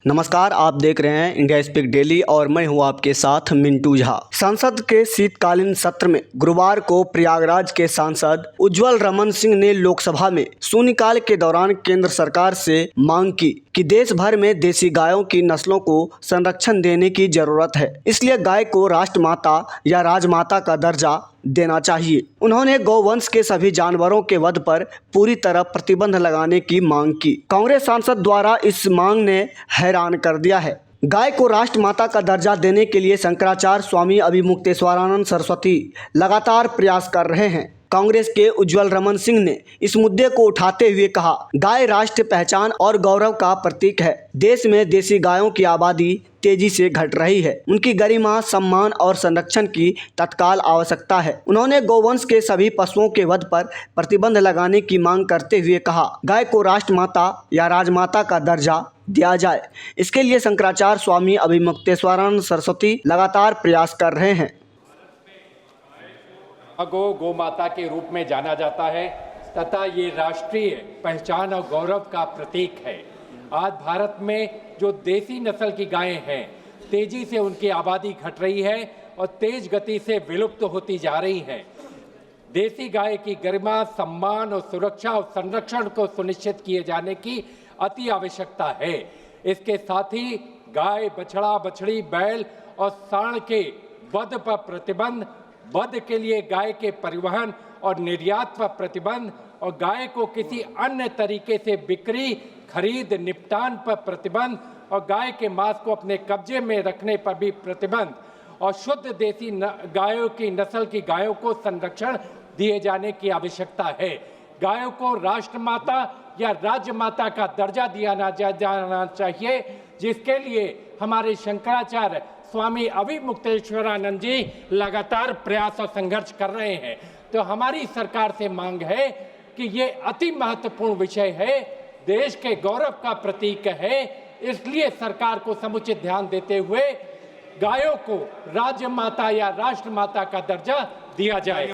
नमस्कार, आप देख रहे हैं इंडिया स्पीक डेली और मैं हूं आपके साथ मिंटू झा। संसद के शीतकालीन सत्र में गुरुवार को प्रयागराज के सांसद उज्ज्वल रमन सिंह ने लोकसभा में शून्यकाल के दौरान केंद्र सरकार से मांग की कि देश भर में देसी गायों की नस्लों को संरक्षण देने की जरूरत है, इसलिए गाय को राष्ट्रमाता या राजमाता का दर्जा देना चाहिए। उन्होंने गौवंश के सभी जानवरों के वध पर पूरी तरह प्रतिबंध लगाने की मांग की। कांग्रेस सांसद द्वारा इस मांग ने हैरान कर दिया है। गाय को राष्ट्रमाता का दर्जा देने के लिए शंकराचार्य स्वामी अभिमुक्तेश्वरानंद सरस्वती लगातार प्रयास कर रहे हैं। कांग्रेस के उज्ज्वल रमन सिंह ने इस मुद्दे को उठाते हुए कहा, गाय राष्ट्र पहचान और गौरव का प्रतीक है। देश में देसी गायों की आबादी तेजी से घट रही है। उनकी गरिमा, सम्मान और संरक्षण की तत्काल आवश्यकता है। उन्होंने गौवंश के सभी पशुओं के वध पर प्रतिबंध लगाने की मांग करते हुए कहा, गाय को राष्ट्रमाता या राजमाता का दर्जा दिया जाए। इसके लिए शंकराचार्य स्वामी अभिमुक्तेश्वरानंद सरस्वती लगातार प्रयास कर रहे हैं। गौ माता के रूप में जाना जाता है तथा ये राष्ट्रीय पहचान और गौरव का प्रतीक है। आज भारत में जो देसी नस्ल की गायें हैं, तेजी से उनकी आबादी घट रही है और तेज गति से विलुप्त होती जा रही हैं। देसी गाय की गरिमा, सम्मान और सुरक्षा और संरक्षण को सुनिश्चित किए जाने की अति आवश्यकता है। इसके साथ ही गाय, बछड़ा, बछड़ी, बैल और सांड के वध पर प्रतिबंध, वध के लिए गाय के परिवहन और निर्यात पर प्रतिबंध और गाय को किसी अन्य तरीके से बिक्री, खरीद, निपटान पर प्रतिबंध और गाय के मांस को अपने कब्जे में रखने पर भी प्रतिबंध और शुद्ध देसी गायों की नस्ल की गायों को संरक्षण दिए जाने की आवश्यकता है। गायों को राष्ट्रमाता या राज्यमाता का दर्जा दिया जाना चाहिए, जिसके लिए हमारे शंकराचार्य स्वामी अभिमुक्तेश्वरानंद जी लगातार प्रयास और संघर्ष कर रहे हैं। तो हमारी सरकार से मांग है कि ये अति महत्वपूर्ण विषय है, देश के गौरव का प्रतीक है, इसलिए सरकार को समुचित ध्यान देते हुए गायों को राज्य माता या राष्ट्र माता का दर्जा दिया जाए।